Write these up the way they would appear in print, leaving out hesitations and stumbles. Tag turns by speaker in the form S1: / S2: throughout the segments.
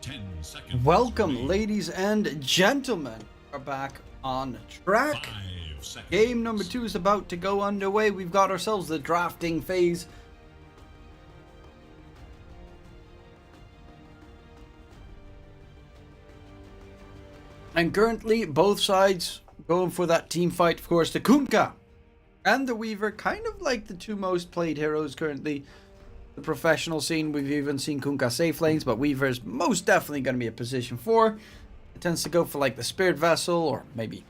S1: 10 seconds.
S2: Welcome, ladies and gentlemen. We're back on track.
S1: 5 seconds.
S2: Game number 2 is about to go underway. We've got ourselves the drafting phase. And currently, both sides going for that team fight. Of course, the Kunkka and the Weaver, kind of like the two most played heroes currently. The professional scene, we've even seen Kunkka safe lanes, but Weaver is most definitely going to be a position 4. It tends to go for like the Spirit Vessel or maybe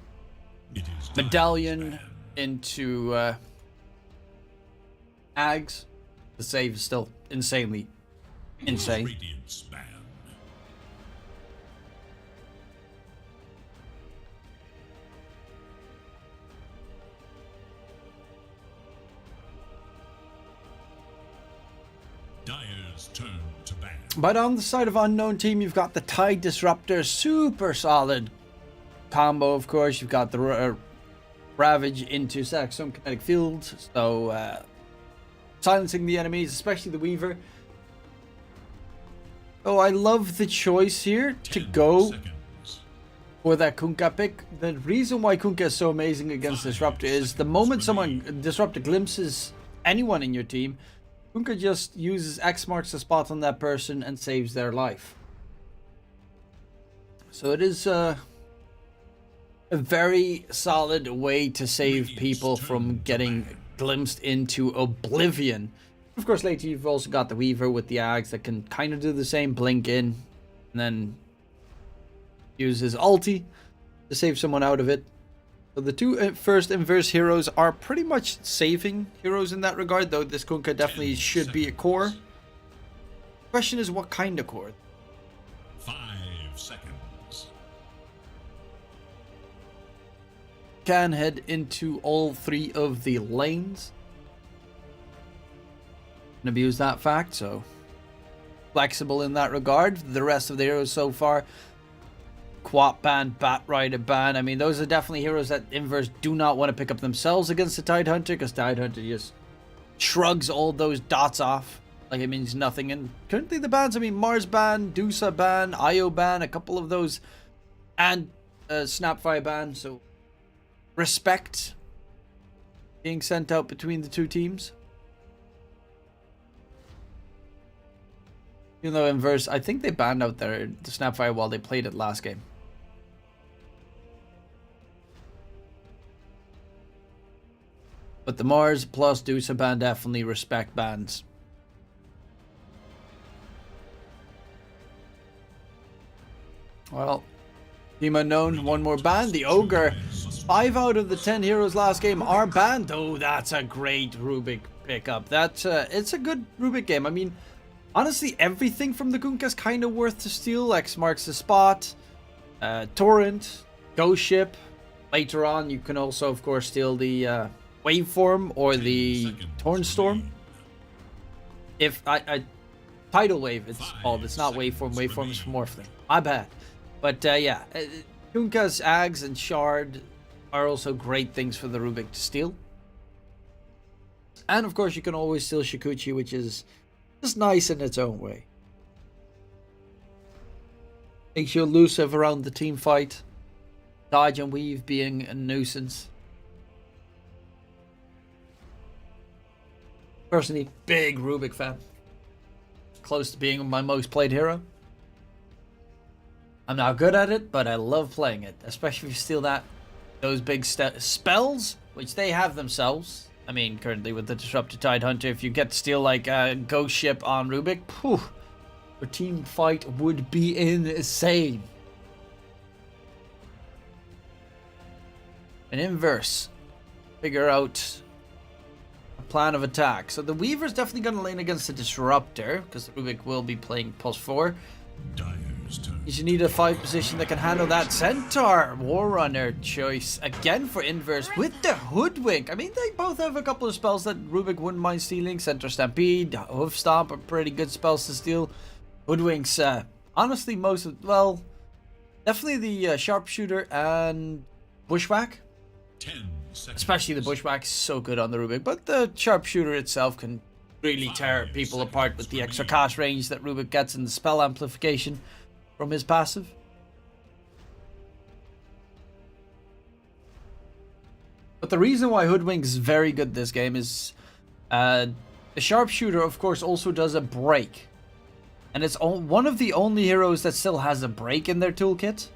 S2: Medallion into Ags. The save is still insanely insane.
S1: Radiance ban. Dire's turn to ban.
S2: But on the side of Unknown Team, you've got the Tide Disruptor, super solid combo, of course. You've got the Ravage into Saxon Kinetic Field, so silencing the enemies, especially the Weaver. Oh, I love the choice here to go for that Kunkka pick. The reason why Kunkka is so amazing against Disruptor is the moment someone Disruptor glimpses anyone in your team, Kunkka just uses X marks the spot on that person and saves their life. So it is a very solid way to save people from getting glimpsed into oblivion. Of course, later you've also got the Weaver with the Ags that can kind of do the same, blink in, and then use his ulti to save someone out of it. So the two first inverse heroes are pretty much saving heroes in that regard, though this Kunkka definitely should be a core. Question is, what kind of core?
S1: 5 seconds.
S2: Can head into all 3 of the lanes and abuse that fact, so flexible in that regard. The rest of the heroes so far, Quap ban, Bat Rider ban. I mean, those are definitely heroes that Inverse do not want to pick up themselves against the Tide Hunter, because Tide Hunter just shrugs all those dots off like it means nothing. And currently the bans, I mean, Mars ban, Dusa ban, Io ban, a couple of those, and Snapfire ban. So respect being sent out between the two teams. Even though Inverse, I think they banned out the Snapfire while they played it last game. But the Mars plus Dusa ban definitely respect bans. Well, Team Unknown, one more ban. The Ogre, 5 out of the 10 heroes last game are banned. Oh, that's a great Rubik pickup. That's it's a good Rubik game. I mean, honestly, everything from the Kunkka is kind of worth to steal. X marks the spot, Torrent, Ghost Ship. Later on, you can also, of course, steal the Waveform or the Tornstorm. If Tidal Wave, it's called. It's not Waveform. Waveform is for Morphling. My bad. But yeah, Kunkka's Ags and Shard are also great things for the Rubik to steal. And of course, you can always steal Shikuchi, which is just nice in its own way. Makes you elusive around the team fight. Dodge and weave being a nuisance. Personally, big Rubik fan. Close to being my most played hero. I'm not good at it, but I love playing it. Especially if you steal those big spells, which they have themselves. I mean, currently with the Disruptor Tide Hunter, if you get to steal like a Ghost Ship on Rubik, phew, your team fight would be insane. An Inverse, figure out a plan of attack. So the Weaver's definitely going to lane against the Disruptor, because the Rubik will be playing +4. You need a 5 position that can handle that. Centaur, Warrunner choice again for Inverse with the Hoodwink. I mean, they both have a couple of spells that Rubik wouldn't mind stealing. Centaur Stampede, Hoof Stomp are pretty good spells to steal. Hoodwinks, honestly, definitely the Sharpshooter and Bushwhack.
S1: 10 seconds.
S2: Especially the Bushwhack is so good on the Rubik, but the Sharpshooter itself can really tear people apart with the extra cast range that Rubik gets and the spell amplification. from his passive. But the reason why Hoodwink is very good this game is the Sharpshooter, of course, also does a break. And it's one of the only heroes that still has a break in their toolkit.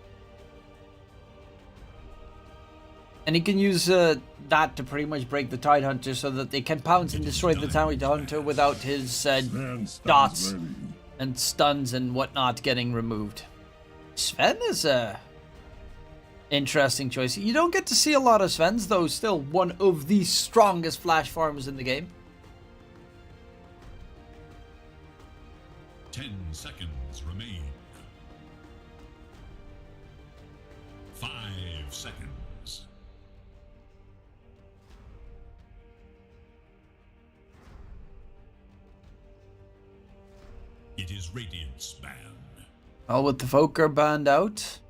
S2: And he can use that to pretty much break the Tide Hunter so that they can pounce and destroy the Tide Hunter without his dots and stuns and whatnot getting removed. Sven is a interesting choice. You don't get to see a lot of Svens, though. Still one of the strongest flash farmers in the game.
S1: 10 seconds remain. 5 seconds. It is Radiant's ban.
S2: Well, with the Voker banned out,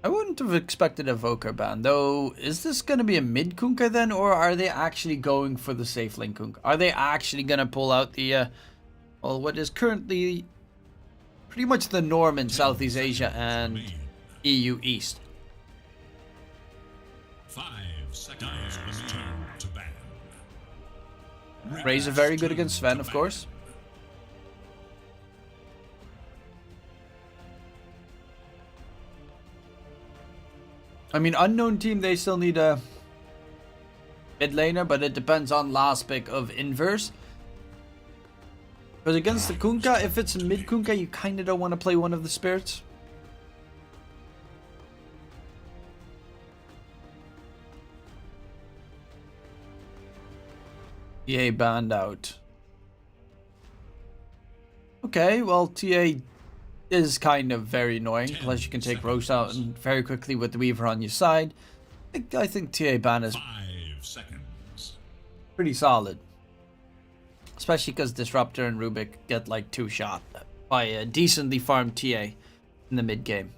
S2: I wouldn't have expected a Voker ban, though. Is this going to be a mid Kunkka then, or are they actually going for the safe lane Kunkka? Are they actually going to pull out the, well, what is currently pretty much the norm in Southeast Asia and EU East?
S1: 5 seconds return to ban.
S2: Razor very good against Sven, of course. I mean, unknown team, they still need a mid laner, but it depends on last pick of Inverse. Because against the Kunkka, if it's a mid Kunkka, you kind of don't want to play one of the spirits. TA banned out. Okay, well, TA is kind of very annoying. Plus, you can take Roche out and very quickly with the Weaver on your side. I think TA ban is
S1: 5 seconds.
S2: pretty solid. Especially because Disruptor and Rubik get like 2 shot by a decently farmed TA in the mid game.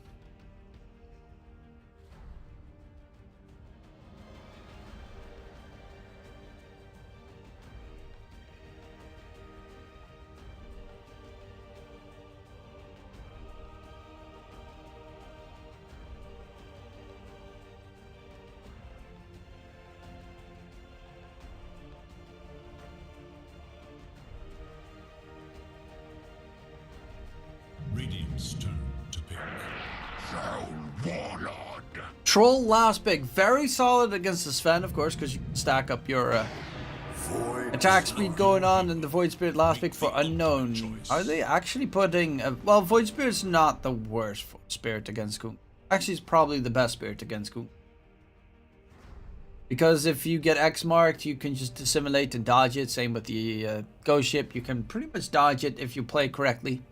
S1: Radiant's turn to pick.
S2: Troll last pick, very solid against the Sven, of course, because you can stack up your attack speed going on, and the Void Spirit last pick for unknown. Are they actually putting... well, Void Spirit's not the worst spirit against Kunk. Actually, it's probably the best spirit against Kunk. Because if you get X marked, you can just dissimulate and dodge it. Same with the Ghost Ship. You can pretty much dodge it if you play correctly.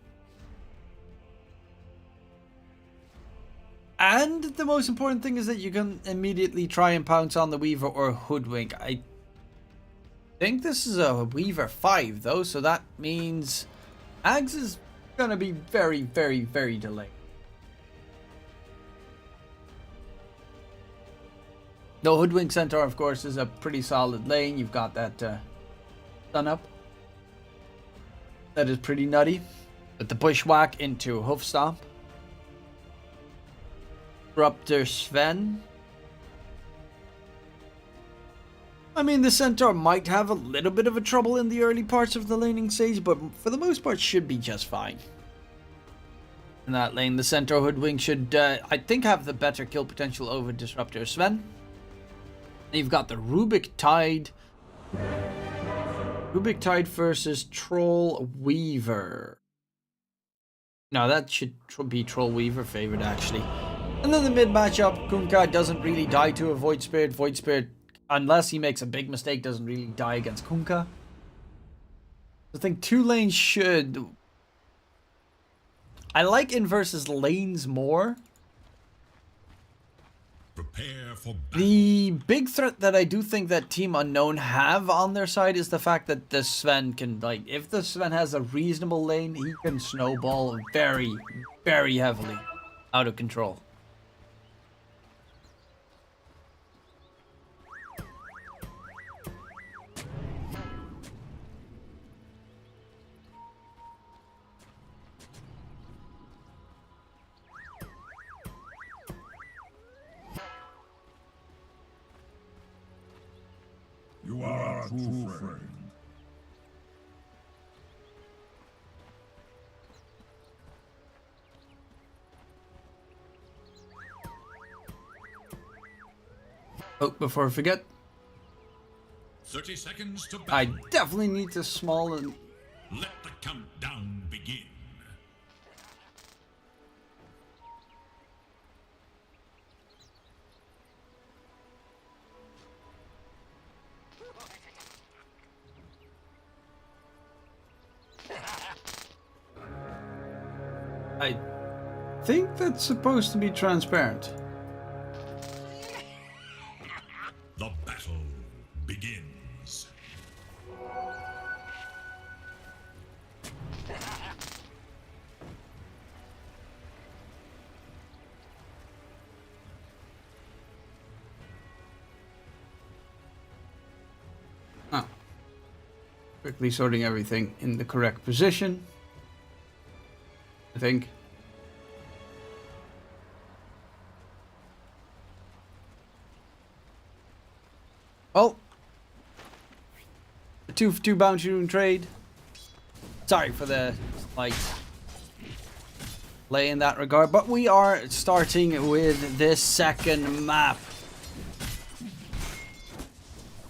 S2: And the most important thing is that you can immediately try and pounce on the Weaver or Hoodwink. I think this is a Weaver 5 though, so that means Ags is going to be very, very, very delayed. No, Hoodwink Centaur, of course, is a pretty solid lane. You've got that stun up. That is pretty nutty. With the Bushwhack into Hoof Stomp. Disruptor Sven. I mean, the Centaur might have a little bit of a trouble in the early parts of the laning stage, but for the most part should be just fine. In that lane, the Centaur Hoodwink should, I think, have the better kill potential over Disruptor Sven. And you've got the Rubik Tide. Rubik Tide versus Troll Weaver. No, that should be Troll Weaver favored, actually. And then the mid matchup, Kunkka doesn't really die to a Void Spirit. Void Spirit, unless he makes a big mistake, doesn't really die against Kunkka. I think 2 lanes should... I like Inverse's lanes more.
S1: Prepare for battle.
S2: The big threat that I do think that Team Unknown have on their side is the fact that the Sven can, like, if the Sven has a reasonable lane, he can snowball very, very heavily out of control.
S3: true friend.
S2: Oh, before I forget,
S1: 30 seconds to
S2: I
S1: battle.
S2: definitely need to small and
S1: Let the countdown begin.
S2: I think that's supposed to be transparent.
S1: The battle begins.
S2: Oh. Quickly sorting everything in the correct position, I think. Oh, a 2-for-2 bounty rune trade. Sorry for the slight delay in that regard, but we are starting with this second map.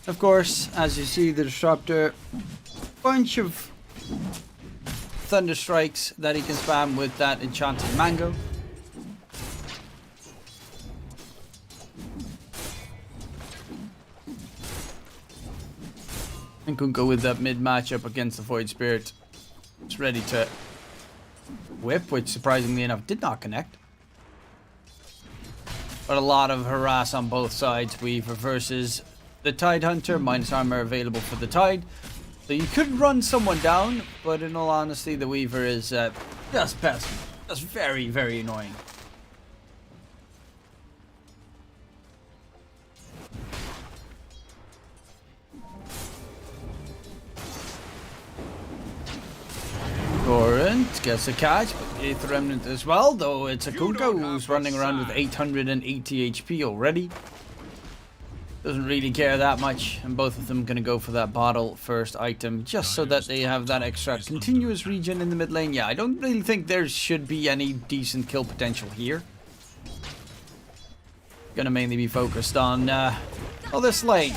S2: Of course, as you see, the disruptor, bunch of thunder strikes that he can spam with that enchanted mango. And could go with that mid matchup against the Void Spirit. It's ready to whip, which surprisingly enough did not connect. But a lot of harass on both sides. Weaver versus the Tide Hunter, minus armor available for the Tide. So you could run someone down, but in all honesty, the Weaver is just pesky. Just very, very annoying. Torrent gets a catch, but Eighth Remnant as well, though it's a Kunkka who's running around with 880 HP already. Doesn't really care that much, and both of them gonna go for that bottle first item, just so that they have that extra continuous regen in the mid lane. Yeah, I don't really think there should be any decent kill potential here. Gonna mainly be focused on this lane.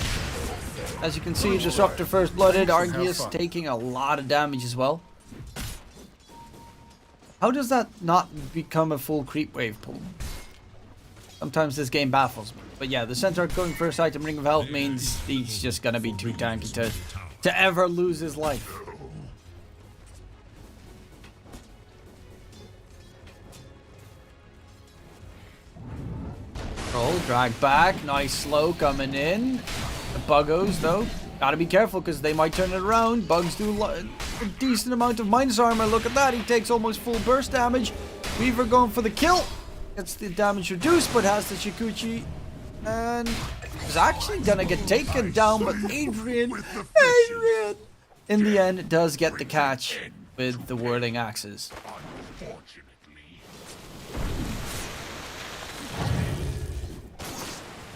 S2: As you can see, Disruptor first blooded, Arceus taking a lot of damage as well. How does that not become a full creep wave pool? Sometimes this game baffles me. But yeah, the Centaur going first item, Ring of Health, means he's just gonna be too tanky to ever lose his life. Roll, drag back, nice slow coming in. The Buggos though, gotta be careful because they might turn it around. Bugs do a decent amount of minus armor. Look at that, he takes almost full burst damage. Weaver going for the kill. Gets the damage reduced, but has the Shikuchi. And is actually gonna get taken down, but Adrian, in the end, does get the catch with the whirling axes.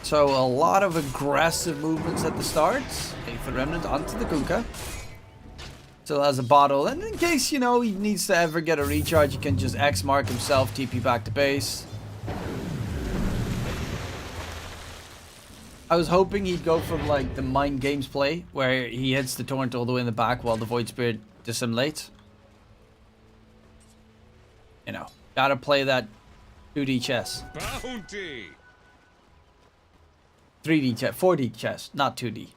S2: So a lot of aggressive movements at the start. Eighth Remnant onto the Kunkka. Still has a bottle, and in case, you know, he needs to ever get a recharge, he can just X mark himself, TP back to base. I was hoping he'd go for like the Mind Games play, where he hits the Torrent all the way in the back while the Void Spirit dissimulates. You know, gotta play that 2D chess.
S4: Bounty.
S2: 3D chess, 4D chess, not 2D.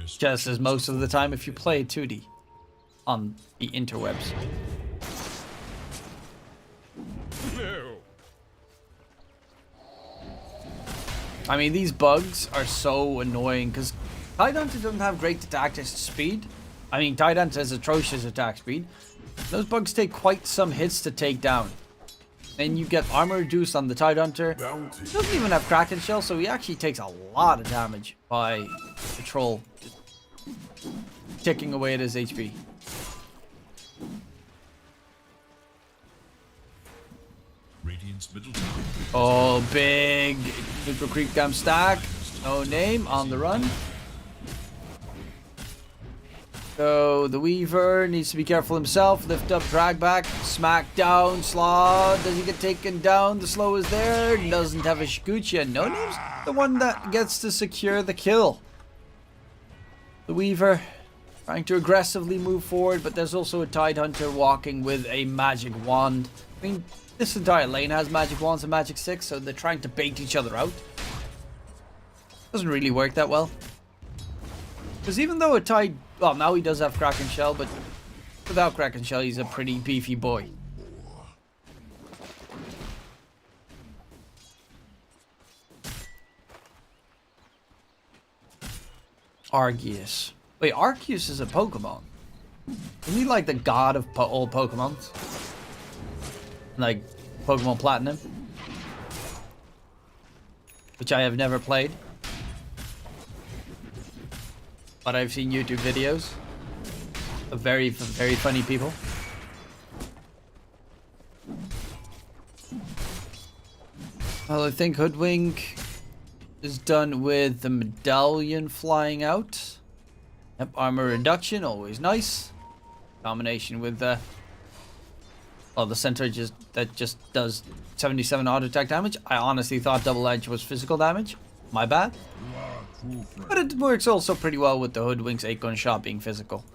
S2: Chess is most of the time if you play 2D on the interwebs.
S4: No.
S2: I mean, these bugs are so annoying because Tide Hunter doesn't have great attack speed. I mean, Tide Hunter has atrocious attack speed. Those bugs take quite some hits to take down. Then you get armor reduced on the Tide Hunter. He doesn't even have Kraken Shell, so he actually takes a lot of damage by the troll ticking away at his HP.
S1: Radiant's middle tower.
S2: Oh, big Super Creep Cam stack. No name on the run. So the Weaver needs to be careful himself. Lift up, drag back, smack down, slaw. Does he get taken down? The slow is there. Doesn't have a Shikuchi, and No Name's the one that gets to secure the kill. The Weaver trying to aggressively move forward, but there's also a Tide Hunter walking with a magic wand. I mean, this entire lane has magic wands and magic sticks, so they're trying to bait each other out. Doesn't really work that well. Because even though a Tide... Well, now he does have Kraken Shell, but without Kraken Shell, he's a pretty beefy boy. Arceus. Wait, Arceus is a Pokemon. Isn't he like the god of all Pokemons? Like Pokemon Platinum? Which I have never played. But I've seen YouTube videos of very, very funny people. Well, I think Hoodwink is done with the medallion flying out. Yep, armor reduction, always nice. Combination with the... Well, the center just does 77 auto attack damage. I honestly thought double edge was physical damage. My bad. But it works also pretty well with the Hoodwink's 8-gun shot being physical.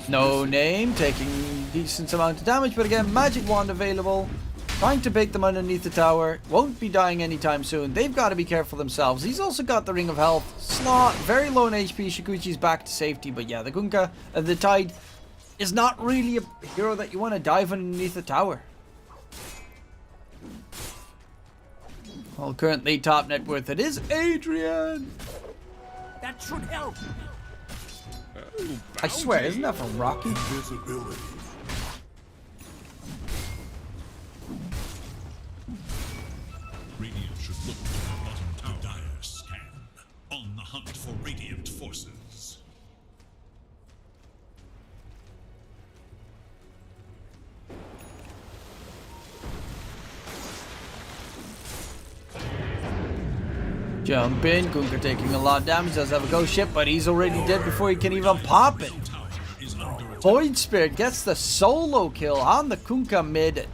S2: No Name taking decent amount of damage, but again, magic wand available. Trying to bait them underneath the tower. Won't be dying anytime soon. They've got to be careful themselves. He's also got the Ring of Health. Slaw, very low in HP. Shikuchi's back to safety, but yeah, the Kunkka, the Tide is not really a hero that you want to dive underneath the tower. Well, currently top net worth it is Adrian.
S3: That should help.
S2: I swear, isn't that from Rocky?
S5: Visibility.
S1: Radiant should look to the bottom tower. Dire scan. On the hunt for Radiant forces.
S2: Jump in, Kunkka taking a lot of damage, does have a ghost ship, but he's already dead before he can even pop it.
S1: Tower is under attack.
S2: Void Spirit gets the solo kill on the Kunkka mid.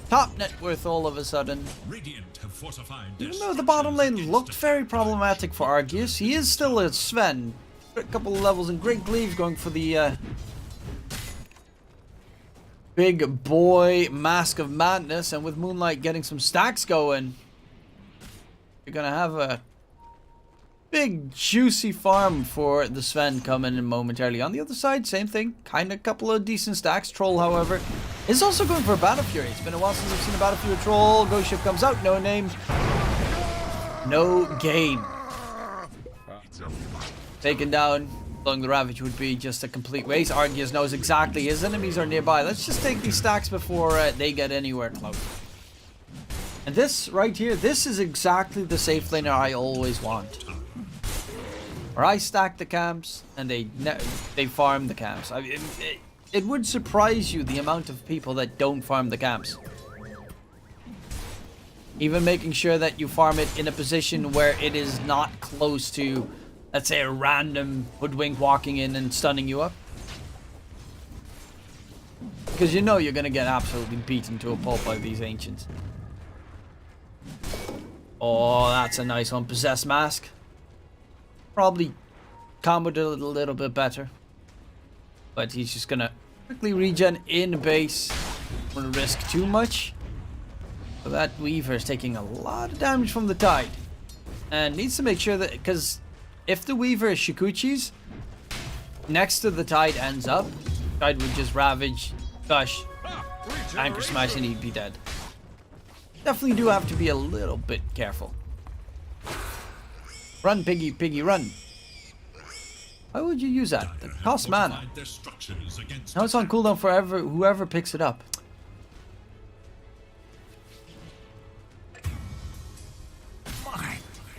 S2: Top net worth all of a sudden.
S1: Radiant have fortified their
S2: Even though the bottom lane
S1: structures
S2: looked
S1: against
S2: very problematic for Arceus, he is still a Sven. A couple of levels in Great Gleave going for the big boy Mask of Madness, and with Moonlight getting some stacks going, you're gonna have a big juicy farm for the Sven coming in momentarily. On the other side, same thing. Kinda couple of decent stacks. Troll, however, is also going for a Battle Fury. It's been a while since I've seen a Battle Fury Troll. Ghost Ship comes out. No Name. No game. Taken down. Blowing the Ravage would be just a complete waste. Arceus knows exactly his enemies are nearby. Let's just take these stacks before they get anywhere close. And this right here, this is exactly the safe laner I always want. Where I stack the camps and they farm the camps. It would surprise you the amount of people that don't farm the camps. Even making sure that you farm it in a position where it is not close to, let's say, a random Hoodwink walking in and stunning you up. Because you know you're going to get absolutely beaten to a pulp by these Ancients. Oh, that's a nice one. Possessed Mask. Probably comboed it a little bit better. But he's just gonna quickly regen in base. Don't want to risk too much. So that Weaver is taking a lot of damage from the Tide. And needs to make sure that, because if the Weaver is Shikuchi's, next to the Tide ends up, Tide would just Ravage, Gush, Anchor Smash, and he'd be dead. Definitely do have to be a little bit careful. Run, piggy, piggy, run. Why would you use that? It costs mana.
S1: Fortified their structures against
S2: Now it's on cooldown forever, whoever picks it up.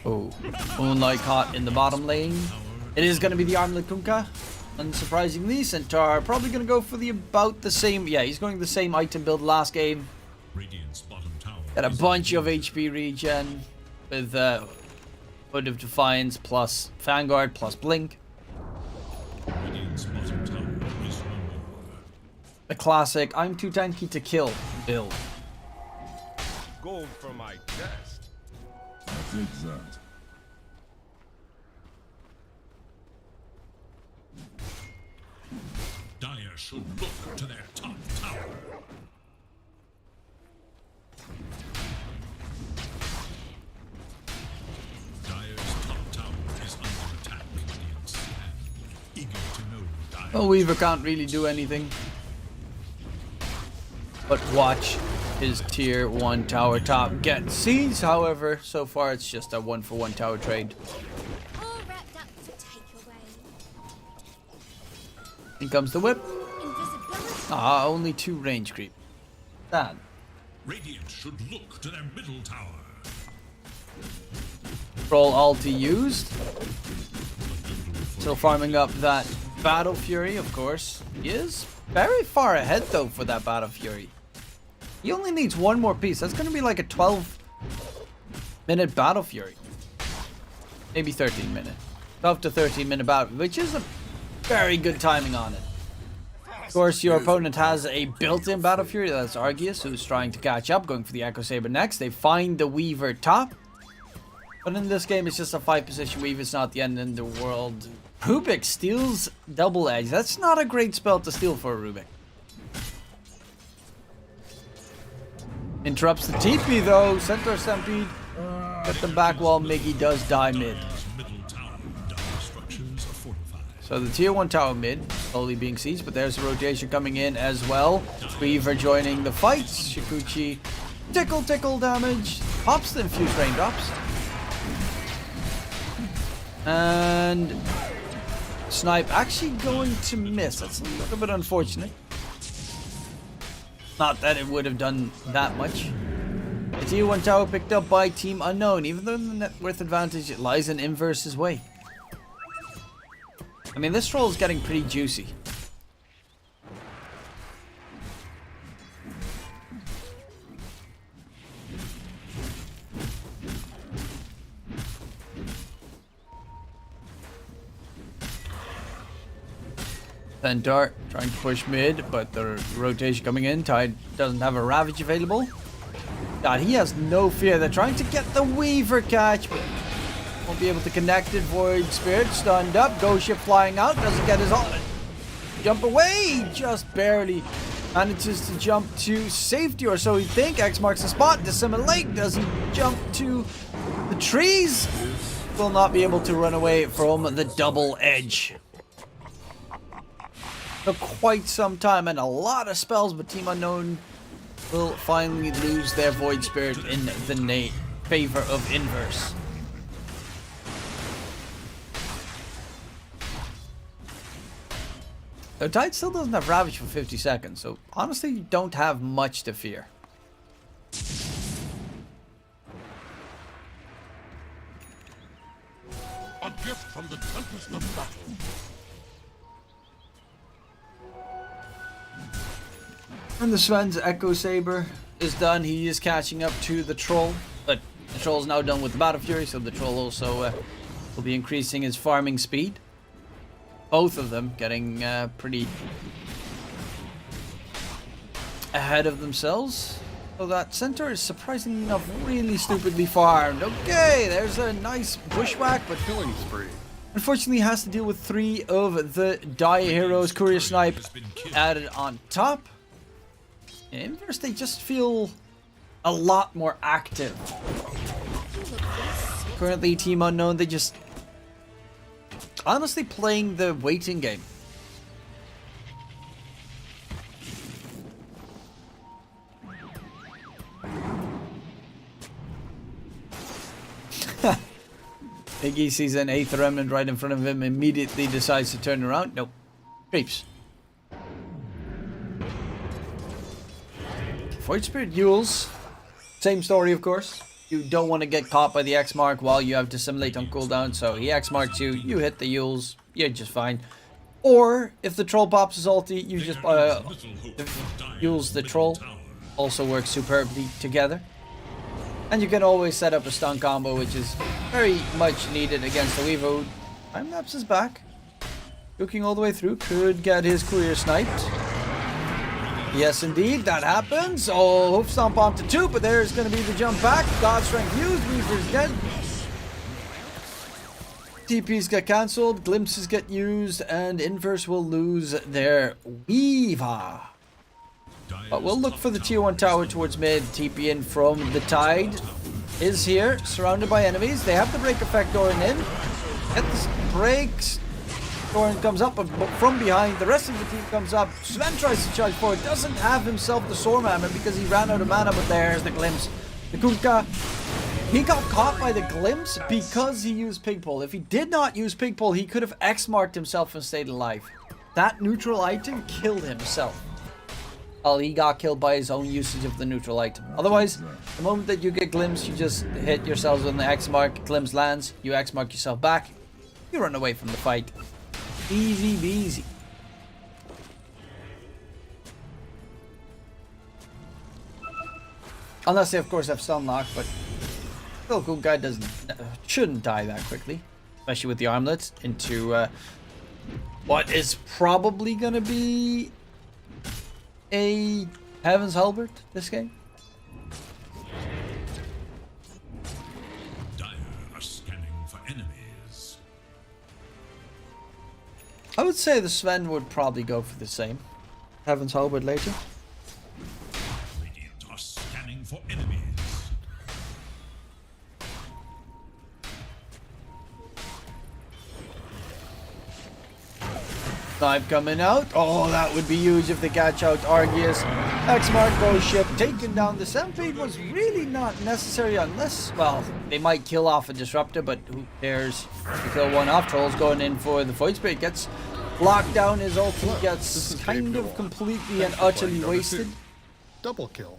S2: Oh, Moonlight caught in the bottom lane. It is going to be the Armlet Kunkka. Unsurprisingly, Centaur probably going to go for about the same. Yeah, he's going the same item build last game.
S1: Radiant's bottom tower.
S2: Got a bunch of HP regen with Hood of Defiance plus Vanguard plus Blink.
S1: Radiant's bottom tower is no more.
S2: The classic, I'm too tanky to kill build.
S4: Gold for my chest.
S5: I think that.
S1: Dire should look to their top tower. Dire's top tower is under attack. Radiant's eager to know Dire.
S2: Well, Weaver can't really do anything. But watch his tier 1 tower top get seized. However, so far it's just a 1-for-1 tower trade.
S6: All wrapped up for takeaway.
S2: In comes the whip.
S6: Invisibility.
S2: Ah, only 2 range creep. Sad.
S1: Radiant should look to their middle tower.
S2: Troll ulti used. Still farming up that Battle Fury, of course. He is very far ahead though for that Battle Fury. He only needs 1 more piece. That's going to be like a 12-minute Battle Fury. Maybe 13-minute. 12 to 13-minute battle, which is a very good timing on it. Of course, your opponent has a built-in Battle Fury. That's Argius, who's trying to catch up, going for the Echo Saber next. They find the Weaver top. But in this game, it's just a 5-position Weaver. It's not the end in the world. Rubik steals Double Edge. That's not a great spell to steal for a Rubik. Interrupts the TP though. Centaur Stampede. Get them back while Miggy does die mid.
S1: Dire's middle tower. Dire structures are fortified.
S2: So the tier 1 tower mid slowly being seized, but there's a rotation coming in as well. Weaver joining the fights. Shikuchi tickle damage. Pops the infused raindrops. And Snipe actually going to miss. That's a little bit unfortunate. Not that it would have done that much. The tier 1 tower picked up by Team Unknown, even though the net worth advantage lies in Inverse's way. I mean, this troll is getting pretty juicy. Centaur trying to push mid, but the rotation coming in. Tide doesn't have a Ravage available. God, he has no fear. They're trying to get the Weaver catch, but won't be able to connect it. Void Spirit stunned up. Ghost Ship flying out. Doesn't get his ult. Jump away. Just barely manages to jump to safety, or so he think. X marks the spot. Dissimulate. Does he jump to the trees? Will not be able to run away from the Double Edge. Took quite some time and a lot of spells, but Team Unknown will finally lose their Void Spirit in the favor of Inverse. So Tide still doesn't have Ravage for 50 seconds, so honestly you don't have much to fear.
S4: A gift from the tempest of battle.
S2: And the Sven's Echo Saber is done. He is catching up to the Troll, but the Troll is now done with the Battle Fury, so the Troll also will be increasing his farming speed. Both of them getting pretty ahead of themselves. So that Centaur is surprisingly enough really stupidly farmed. Okay, there's a nice bushwhack, but killing spree. Unfortunately, has to deal with 3 of the Dire heroes. Courier Snipe added on top. Inverse, they just feel a lot more active. Currently, Team Unknown, they just honestly playing the waiting game. Iggy sees an 8th remnant right in front of him, immediately decides to turn around. Nope. Creeps. Void Spirit Yules, same story of course. You don't want to get caught by the X mark while you have Dissimulate on cooldown, so he X marks you, you hit the Yules, you're just fine. Or if the troll pops his ulti, you just Yules the troll. Also works superbly together. And you can always set up a stun combo, which is very much needed against the Weaver. Time lapse is back. Looking all the way through, could get his career sniped. Yes, indeed, that happens. Oh, hoof stomp onto 2, but there's going to be the jump back. God strength used, Weaver's dead. TPs get cancelled, glimpses get used, and Inverse will lose their Weaver. But we'll look for the tier 1 tower towards mid. TP in from the Tide is here, surrounded by enemies. They have the break effect going in. Get the breaks. Thorin comes up, but from behind, the rest of the team comes up. Sven tries to charge forward, doesn't have himself the Storm Hammer because he ran out of mana, but there's the glimpse. The Kunkka, he got caught by the glimpse because he used Pigpole. If he did not use Pigpole, he could have X-marked himself and stayed alive. That neutral item killed himself. Well, he got killed by his own usage of the neutral item. Otherwise, the moment that you get glimpse, you just hit yourselves on the X-mark, glimpse lands, you X-mark yourself back, you run away from the fight. Easy beasy. Unless they of course have stun lock, but still cool guy shouldn't die that quickly. Especially with the armlets into what is probably gonna be a Heaven's Halberd this game.
S1: Dire are scanning for enemies.
S2: I would say the Sven would probably go for the same. Heaven's Halberd later.
S1: Radiant are scanning for enemies.
S2: Knife coming out. Oh, that would be huge if they catch out Argius. X-Mark goes ship, taking down the Stampede was really not necessary unless, well, they might kill off a Disruptor, but who cares? To kill one off, Troll's going in for the Void Spirit, gets locked down, his ulti gets kind of completely and utterly wasted.
S5: Double kill.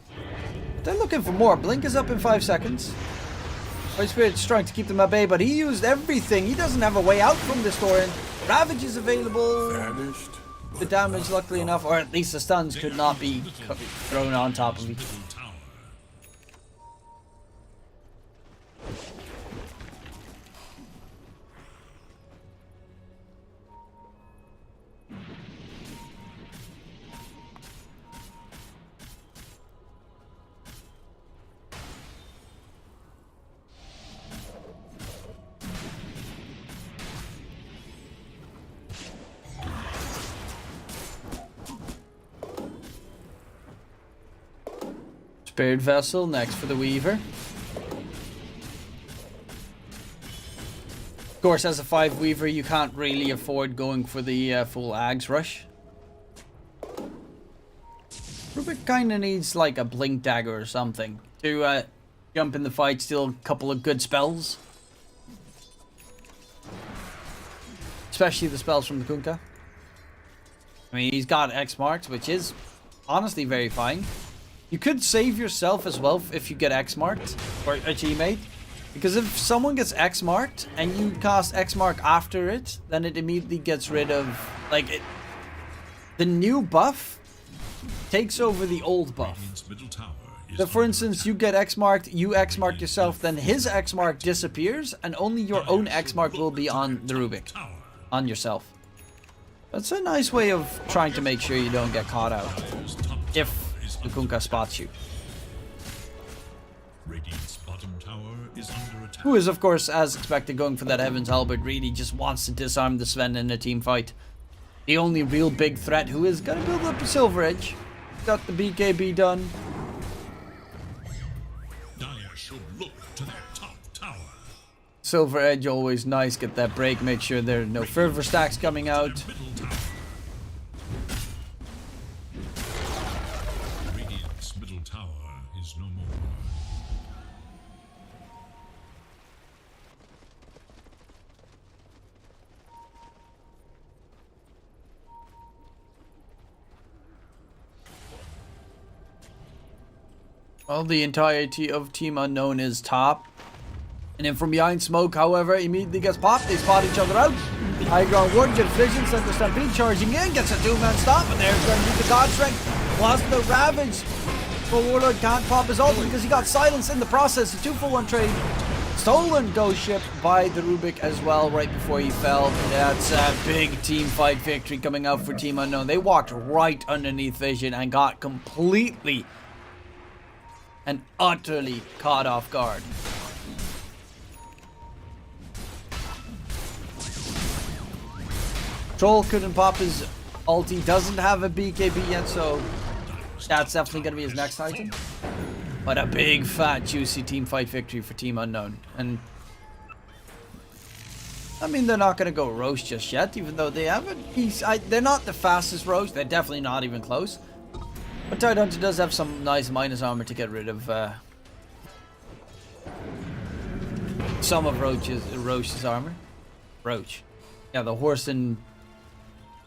S2: They're looking for more. Blink is up in 5 seconds. Void Spirit's trying to keep them at bay, but he used everything. He doesn't have a way out from this Thorin. Ravage is available.
S5: Vanished.
S2: The damage, luckily enough, or at least the stuns, could not be thrown on top of each other.
S1: Middle tower.
S2: Spirit Vessel next for the Weaver. Of course, as a 5 Weaver, you can't really afford going for the full Ags Rush. Rubik kind of needs like a Blink Dagger or something to jump in the fight, steal a couple of good spells. Especially the spells from the Kunkka. I mean, he's got X marked, which is honestly very fine. You could save yourself as well if you get X marked or a teammate. Because if someone gets X marked and you cast X mark after it, then it immediately gets rid of, like, the new buff takes over the old buff.
S1: Radiant's middle tower is
S2: So for
S1: under
S2: instance, you get X marked, you X mark yourself, then his X mark disappears and only your own X mark will be on the Rubik,
S1: tower.
S2: on yourself. That's a nice way of trying to make sure you don't get caught out
S1: Dire's top
S2: if
S1: tower is
S2: the
S1: under
S2: Kunkka
S1: attack.
S2: spots you.
S1: Radiant's bottom tower is under attack.
S2: Who is, of course, as expected, going for that Heaven's Halberd, really just wants to disarm the Sven in a team fight. The only real big threat, who is going to build up a Silver Edge. Got the BKB done.
S1: Dire should look to their top tower.
S2: Silver Edge, always nice. Get that break, make sure there are no fervor stacks coming out.
S1: Middle tower. Radiant's middle tower is no more.
S2: Well, the entirety of Team Unknown is top. And then from behind smoke, however, immediately gets popped. They spot each other out. High ground ward, get vision, sent the Stampede charging in, gets a 2-man stop, and there's going to be the God Strength. Plus the Ravage. But Warlord can't pop his ult because he got silenced in the process. A 2-for-1 trade. Stolen ghost ship by the Rubik as well right before he fell. That's a big team fight victory coming out for Team Unknown. They walked right underneath Vision and got completely and utterly caught off guard. Troll couldn't pop his ulti, doesn't have a BKB yet, so that's definitely going to be his next item. But a big, fat, juicy team fight victory for Team Unknown. And I mean, they're not going to go Roche just yet, even though they have a piece. They're not the fastest Roche. They're definitely not even close. But Tidehunter does have some nice minus armor to get rid of some of Roche's armor. Roche. Yeah, the horse in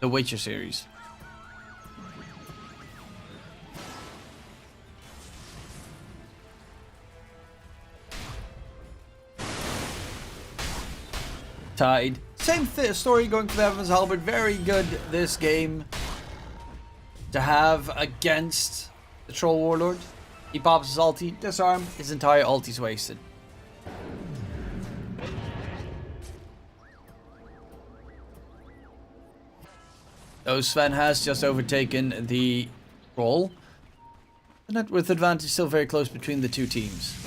S2: the Witcher series. Tide. Same story going for the Evans Halberd. Very good this game to have against the Troll Warlord. He pops his ulti, disarm, his entire ulti's wasted. So Sven has just overtaken the Troll. The net worth advantage still very close between the two teams.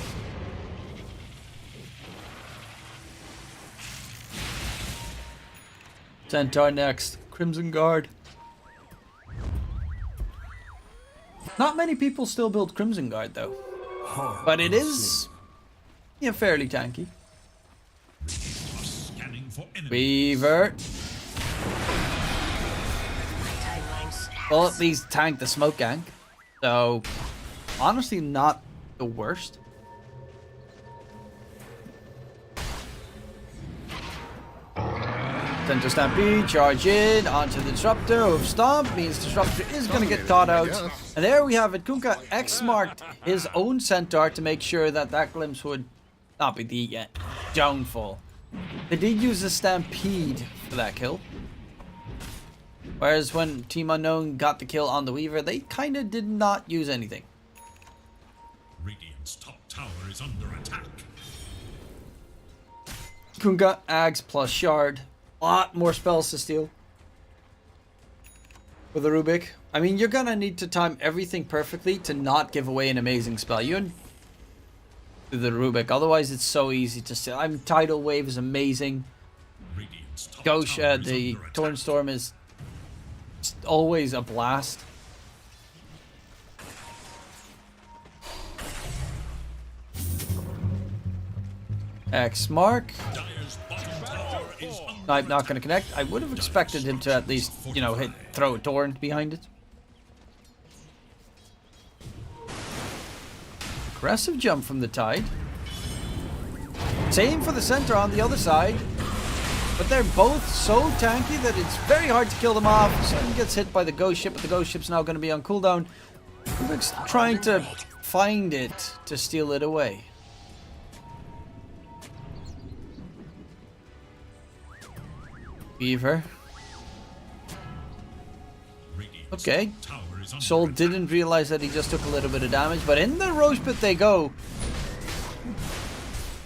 S2: Centaur next. Crimson Guard. Not many people still build Crimson Guard though. But it is fairly tanky.
S1: Scanning for enemies.
S2: Weaver. Well, at least tank the smoke gank. So, honestly, not the worst. Center Stampede, charge in, onto the Disruptor. Hoof Stomp means Disruptor is going to get caught out. And there we have it. Kunkka X-marked his own Centaur to make sure that that glimpse would not be the downfall. They did use a Stampede for that kill. Whereas when Team Unknown got the kill on the Weaver, they kind of did not use anything.
S1: Radiant's top tower is under attack.
S2: Kunkka, Ags plus Shard. A lot more spells to steal for the Rubik. I mean, you're gonna need to time everything perfectly to not give away an amazing spell. You do the Rubik, otherwise it's so easy to steal. Tidal Wave is amazing. Ghost, the Torn Storm is always a blast. X mark. I'm not going to connect. I would have expected him to at least, throw a torrent behind it. Aggressive jump from the Tide. Same for the Centaur on the other side. But they're both so tanky that it's very hard to kill them off. Someone gets hit by the Ghost Ship, but the Ghost Ship's now going to be on cooldown. Rubik's trying to find it to steal it away. Beaver. Okay. Soul didn't realize that he just took a little bit of damage, but in the Roche Pit they go.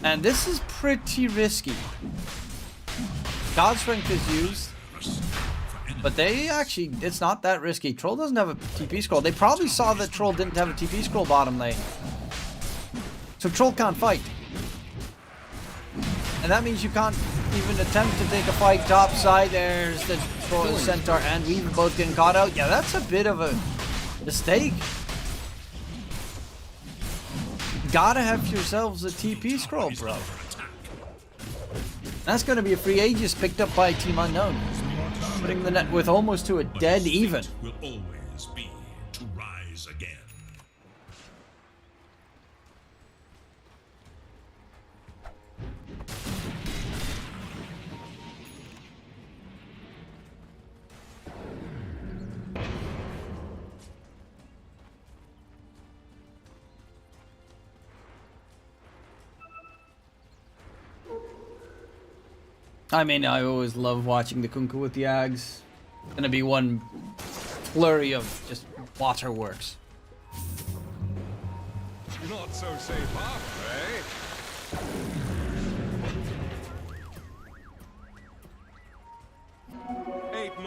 S2: And this is pretty risky. God Strength is used, but they actually, it's not that risky. Troll doesn't have a TP scroll. They probably saw that Troll didn't have a TP scroll bottom lane. So Troll can't fight. And that means you can't even attempt to take a fight top side. There's the Troll, Centaur, and Weaver both getting caught out. Yeah, that's a bit of a mistake. Gotta have yourselves a TP scroll, bro. That's going to be a free Aegis picked up by Team Unknown, putting the net worth almost to a dead even.
S1: Will always be to rise again.
S2: I mean, I always love watching the Kunkka with the Ags. It's gonna be one flurry of just waterworks.
S4: Not so safe harbor, eh?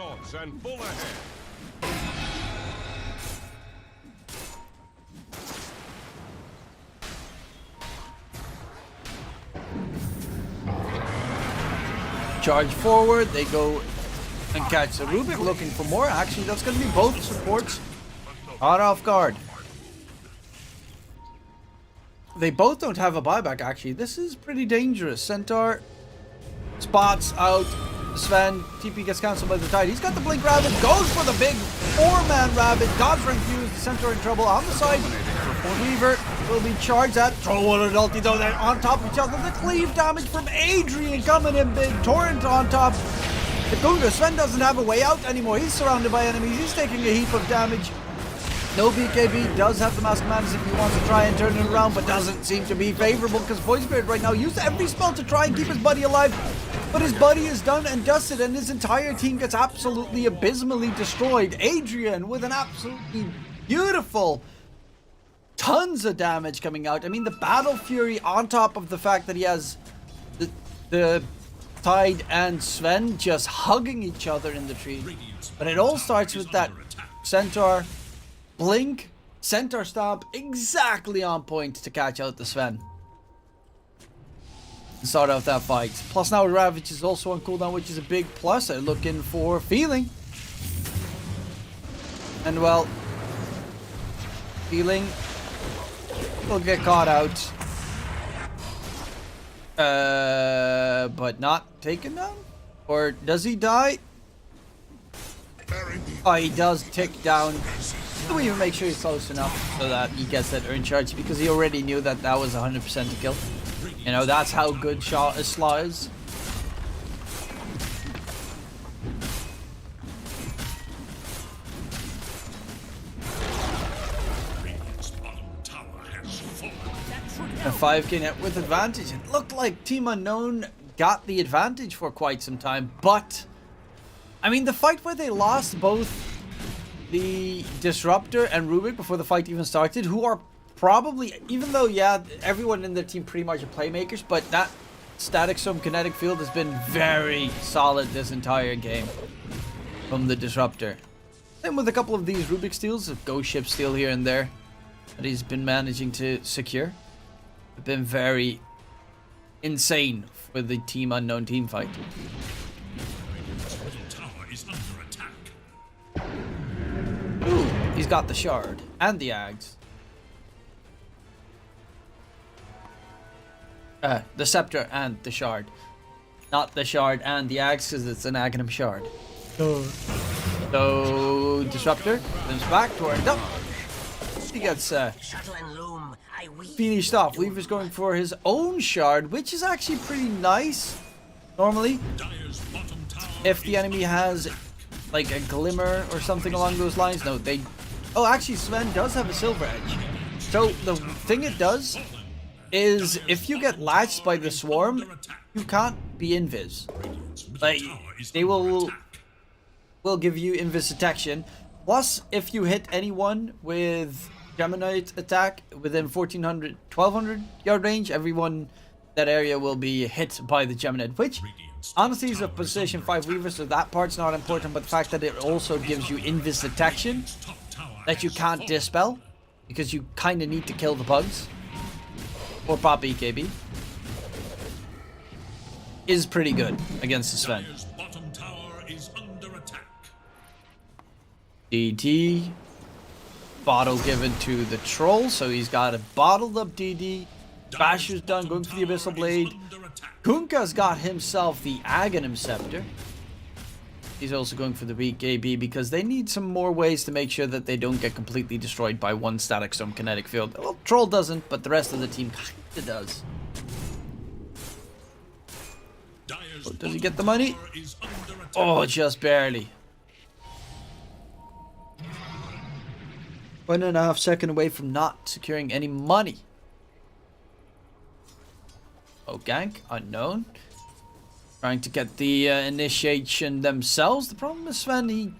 S4: odds and full ahead.
S2: Charge forward, they go and catch the Rubik, looking for more. Actually, that's going to be both supports caught off guard. They both don't have a buyback, actually. This is pretty dangerous. Centaur spots out Sven. TP gets cancelled by the Tide. He's got the Blink Rabbit, goes for the big 4-man Rabbit. Dodge Infused, the Centaur in trouble. On the side, Weaver will be charged at. Throw one an ulti though, they're on top of each other. The cleave damage from Adrian coming in big. Torrent on top. The Gunga, Sven doesn't have a way out anymore. He's surrounded by enemies. He's taking a heap of damage. No BKB, does have the Mask Madness if he wants to try and turn it around, but doesn't seem to be favorable because Void Spirit right now used every spell to try and keep his buddy alive. But his buddy is done and dusted, and his entire team gets absolutely abysmally destroyed. Adrian with an absolutely beautiful, tons of damage coming out. I mean, the Battle Fury on top of the fact that he has the Tide and Sven just hugging each other in the tree. But it all starts with that Centaur Blink, Centaur Stomp, exactly on point to catch out the Sven. Start out that fight. Plus now Ravage is also on cooldown, which is a big plus. They're looking for Feeling. And well, Feeling will get caught out. But not taken down? Or does he die? Oh, he does tick down. We even make sure he's close enough so that he gets that earn charge because he already knew that that was 100% to kill. You know, that's how good Slaw is. A 5k net with advantage. It looked like Team Unknown got the advantage for quite some time, but I mean, the fight where they lost both the Disruptor and Rubik before the fight even started, who are probably, even though, yeah, everyone in their team pretty much are playmakers, but that Static Storm Kinetic Field has been very solid this entire game from the Disruptor. Same with a couple of these Rubik steals, a Ghost Ship steal here and there that he's been managing to secure. They've been very insane for the Team Unknown team fight. Ooh, he's got the Shard and the Ags. The Scepter and the Shard. Not the Shard and the Ags because it's an Aghanim Shard. So, Disruptor comes back, torn up. He gets finished off. Weaver's going for his own Shard, which is actually pretty nice. Normally, if the enemy has like a Glimmer or something along those lines. No, they... Oh, actually, Sven does have a Silver Edge. So, the thing it does is if you get latched by the Swarm, you can't be invis. Like, they will give you invis detection. Plus, if you hit anyone with Gemini attack within 1200 yard range, everyone that area will be hit by the Gemini, which honestly is a position 5 Weaver, so that part's not important, but the fact that it also gives you invis detection that you can't dispel because you kind of need to kill the bugs or pop EKB is pretty good against the Sven. DD bottle given to the troll, so he's got a bottled up DD. Basher's done, going for the Abyssal Blade. Kunkka's got himself the Aghanim Scepter. He's also going for the weak AB because they need some more ways to make sure that they don't get completely destroyed by one Static Storm Kinetic Field. Well, Troll doesn't, but the rest of the team kinda does. Oh, does he get the money? Oh, just barely. 1.5 seconds away from not securing any money. Oh, gank, unknown. Trying to get the initiation themselves. The problem is Sven, he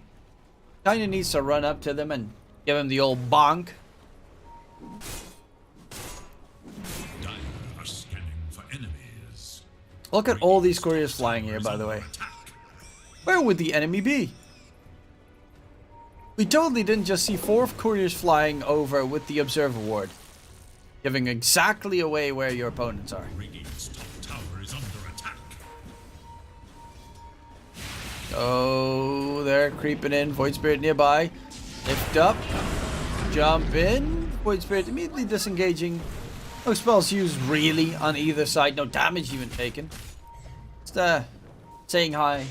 S2: kind of needs to run up to them and give him the old bonk. Look at all these couriers flying here, by the way. Where would the enemy be? We totally didn't just see 4 couriers flying over with the Observer Ward, giving exactly away where your opponents are.
S1: Radiant's top tower is under attack.
S2: Oh, they're creeping in. Void Spirit nearby. Lift up. Jump in. Void Spirit immediately disengaging. No spells used really on either side. No damage even taken. Just saying hi.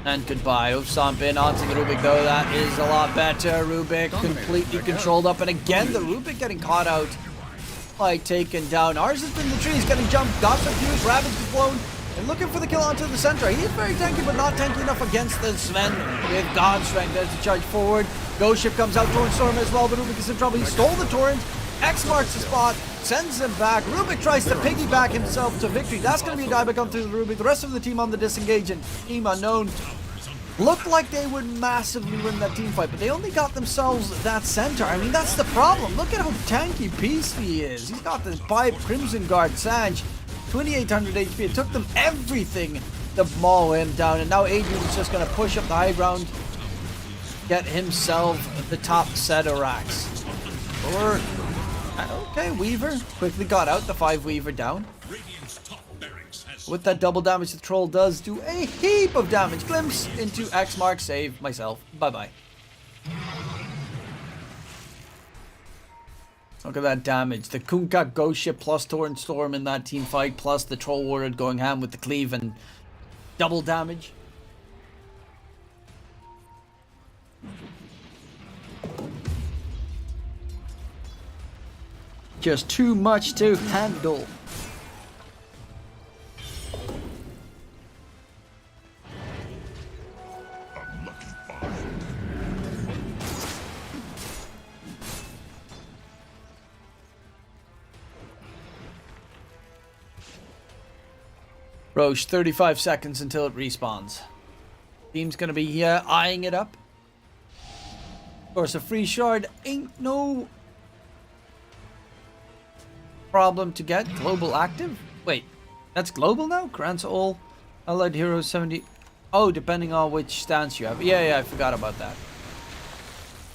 S2: And goodbye. Oh, stomp in onto the Rubik though. That is a lot better. Rubik completely controlled up. And again, the Rubik getting caught out. Like taken down. Arsene in the trees getting jumped. Got confused. Ravage is blown. And looking for the kill onto the center. He is very tanky, but not tanky enough against the Sven with God Strength. There's the charge forward. Ghost Ship comes out. Torrent Storm as well, but Rubik is in trouble. He stole the Torrent. X marks the spot. Sends him back. Rubik tries to piggyback himself to victory. That's going to be a dive come through the Rubik. The rest of the team on the disengage and Team Unknown looked like they would massively win that team fight, but they only got themselves that center. I mean, that's the problem. Look at how tanky Beastly is. He's got this pipe, Crimson Guard, Sanj, 2800 HP. It took them everything to maul him down, and now Adrian's just going to push up the high ground, get himself the top set of racks. Or, okay, Weaver quickly got out, the 5 Weaver down.
S1: Radiant's top barracks has
S2: With that double damage, the troll does do a heap of damage. Glimpse into X mark, save myself. Bye-bye. Look at that damage. The Kunkka Ghost Ship plus Torrent Storm in that team fight, plus the Troll Warrior going ham with the cleave and double damage. Just too much to handle. Roche, 35 seconds until it respawns. Team's gonna be eyeing it up. Of course, a free shard ain't no problem to get. Global active? Wait, that's global now? Grants all allied heroes 70. Oh, depending on which stance you have. Yeah, I forgot about that.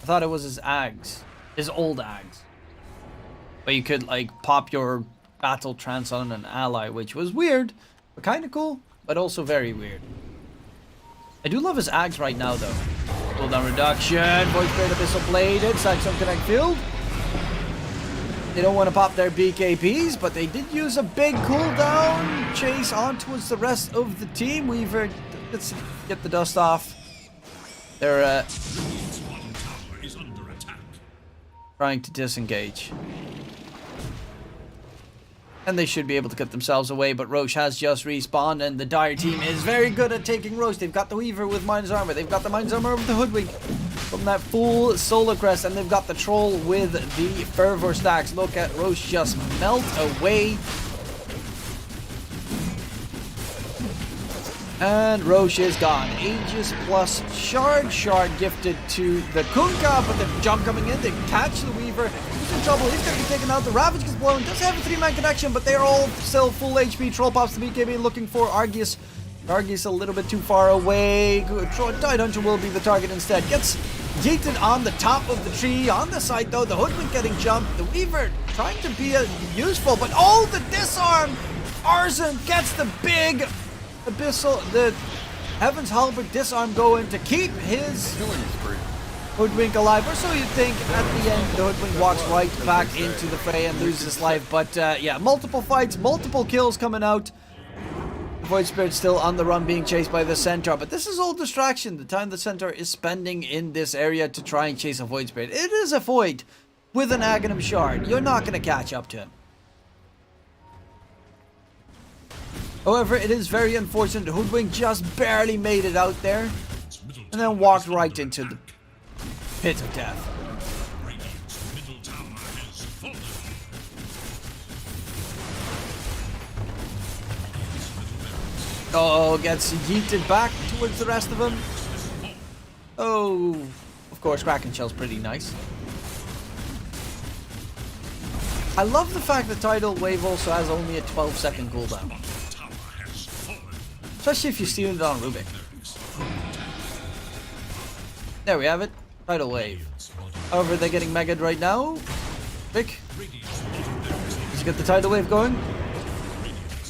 S2: I thought it was his Ags. His old Ags. But you could, like, pop your battle trance on an ally, which was weird. But kind of cool, but also very weird. I do love his Ags right now, though. Cooldown reduction, Void Spirit Abyssal Blade, Saxon Connect Field. They don't want to pop their BKBs, but they did use a big cooldown chase on towards the rest of the team. Weaver, let's get the dust off. They're
S1: Radiant's bottom tower is under attack.
S2: trying to disengage. And they should be able to get themselves away, but Roche has just respawned, and the Dire team is very good at taking Roche. They've got the Weaver with Miner's Armor. They've got the Miner's Armor with the Hoodwink from that full Solar Crest, and they've got the Troll with the Fervor stacks. Look at Roche just melt away. And Roche is gone. Aegis plus Shard. Shard gifted to the Kunkka, but the jump coming in. They catch the Weaver. He's in trouble. He's going to be taken out. The Ravage gets blown. Does have a 3-man connection, but they're all still full HP. Troll pops the BKB looking for Argus. Argus a little bit too far away. Tide Hunter will be the target instead. Gets yeeted on the top of the tree. On the side, though, the Hoodwink getting jumped. The Weaver trying to be useful, but oh, the disarm! Arsene gets the big Abyssal, the Heaven's Halberd disarm going to keep his Hoodwink alive, or so you'd think. At the end, the Hoodwink walks right back into the fray and loses his life. But yeah, multiple fights, multiple kills coming out. The Void Spirit still on the run, being chased by the Centaur. But this is all distraction. The time the Centaur is spending in this area to try and chase a Void Spirit. It is a Void with an Aghanim Shard. You're not going to catch up to him. However, it is very unfortunate. Hoodwink just barely made it out there and then walked right into the pit of death.
S1: Radiant's middle tower has fallen.
S2: Oh, gets yeeted back towards the rest of them. Oh, of course, Kraken Shell's pretty nice. I love the fact that Tidal Wave also has only a 12-second cooldown. Especially if you steal it on Rubik. There we have it. Tidal wave. However, they're getting megaed right now. Vic, let's get the tidal wave going.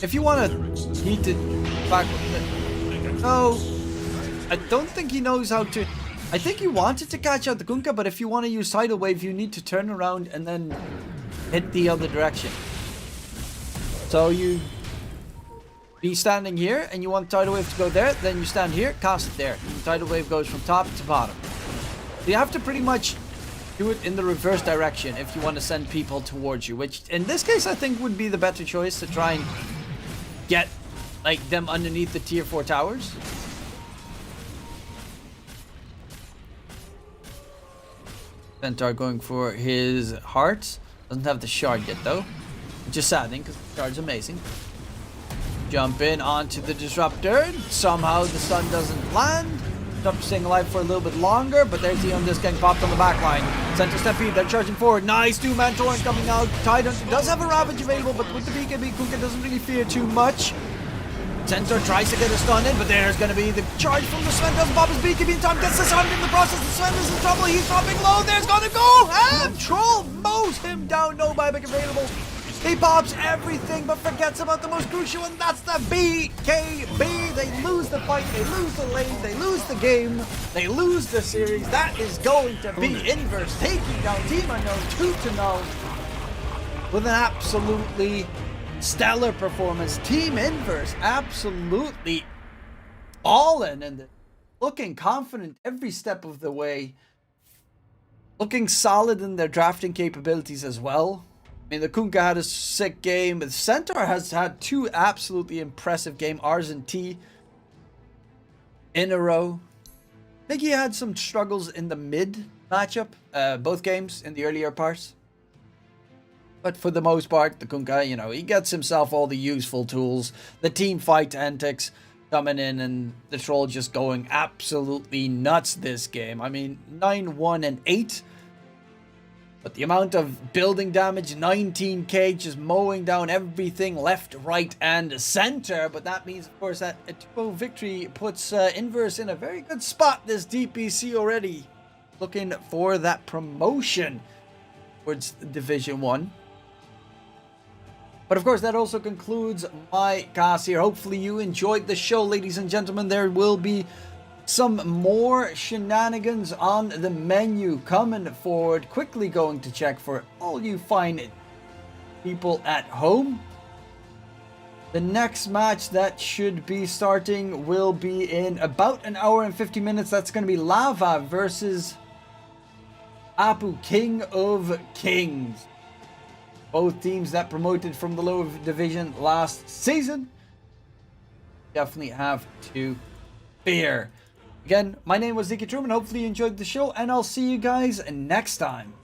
S2: If you want to heat it back, no, I don't think he knows how to. I think he wanted to catch out the Kunkka, but if you want to use tidal wave, you need to turn around and then hit the other direction. So you be standing here, and you want tidal wave to go there, then you stand here, cast it there. And tidal wave goes from top to bottom. So you have to pretty much do it in the reverse direction if you want to send people towards you, which in this case I think would be the better choice, to try and get like them underneath the tier 4 towers. Centaur going for his heart. Doesn't have the shard yet though, which is saddening because the shard's amazing. Jump in onto the disruptor. Somehow the stun doesn't land. Up staying alive for a little bit longer, but there's the just getting popped on the back line. Center Stampede, they're charging forward. Nice, 2-man torrent coming out. Tidehunter does have a Ravage available, but with the BKB, Kunkka doesn't really fear too much. Centaur tries to get a stun in, but there's going to be the charge from the Sven. Doesn't pop his BKB in time, gets the stun in the process. The Sven is in trouble, he's dropping low. There's going to go. Troll mows him down. No buyback available. He pops everything, but forgets about the most crucial one. That's the BKB. They lose the fight, they lose the lane, they lose the game, they lose the series. That is going to be Inverse taking down Team Unknown 2-0 with an absolutely stellar performance. Team Inverse absolutely balling and looking confident every step of the way. Looking solid in their drafting capabilities as well. I mean, the Kunkka had a sick game. The Centaur has had 2 absolutely impressive games, Rs and T, in a row. I think he had some struggles in the mid matchup, both games in the earlier parts. But for the most part, the Kunkka, you know, he gets himself all the useful tools. The team fight antics coming in, and the Troll just going absolutely nuts this game. I mean, 9-1 and 8. But the amount of building damage, 19k, just mowing down everything left, right, and center. But that means, of course, that a 2-0 victory puts Inverse in a very good spot. This DPC already looking for that promotion towards Division 1. But of course, that also concludes my cast here. Hopefully you enjoyed the show, ladies and gentlemen. There will be some more shenanigans on the menu coming forward. Quickly going to check for all you fine people at home. The next match that should be starting will be in about an hour and 50 minutes. That's going to be Lava versus Apu, King of Kings. Both teams that promoted from the lower division last season definitely have to fear. Again, my name was Dktruman. Hopefully you enjoyed the show, and I'll see you guys next time.